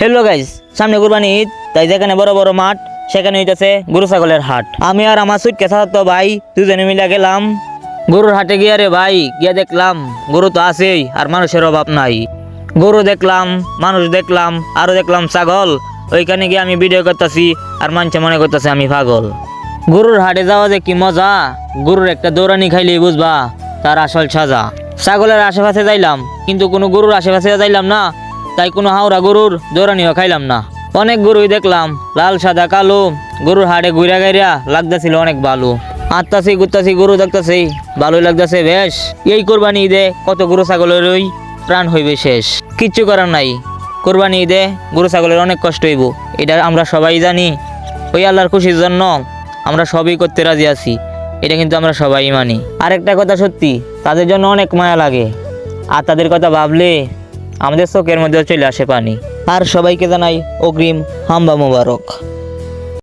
Hello guys, সামনে কুরবানি ঈদ, তাই যেখানে বড় বড় মাঠ সেখানে হইতেছে গরু ছাগলের হাট। আমি আর আমার সুইট কেসা তো ভাই দুজনে মিলে গেলাম গরুর হাটে গিয়া। রে ভাই গিয়া দেখলাম গরু তো আছেই আর মানুষের অভাব নাই। গরু দেখলাম, মানুষ দেখলাম, আরো দেখলাম ছাগল। ওইখানে গিয়ে আমি ভিডিও করতেছি আর মানুষে মনে করতেছে আমি পাগল। গরুর হাটে যাওয়া যে কি মজা, গরুর একটা দৌড়ানি খাইলেই বুঝবা তার আসল সাজা। ছাগলের আশেপাশে যাইলাম কিন্তু কোনো গরুর আশেপাশে যাইলাম না, তাই কোনো হাওড়া গরুর দৌড়ানিও খাইলাম না। অনেক গরুই দেখলাম লাল সাদা কালো, গরুর হাটে ঘুরা গাইরা লাগতেছিল অনেক ভালো। আত্মাসি গুত্তাসি গরু দেখতেছি ভালোই লাগতেছে বেশ। এই কোরবানি ঈদে কত গরু ছাগলেরই প্রাণ হইবে শেষ, কিচ্ছু করার নাই। কোরবানি ঈদে গরু ছাগলের অনেক কষ্ট হইব, এটা আমরা সবাই জানি। ওই আল্লাহর খুশির জন্য আমরা সবই করতে রাজি আছি, এটা কিন্তু আমরা সবাই মানি। আরেকটা কথা সত্যি, তাদের জন্য অনেক মায়া লাগে, আর তাদের কথা ভাবলে আমাদের চোখের মধ্যে চলে আসে পানি। আর সবাইকে জানাই অগ্রিম হাম্বা মোবারক।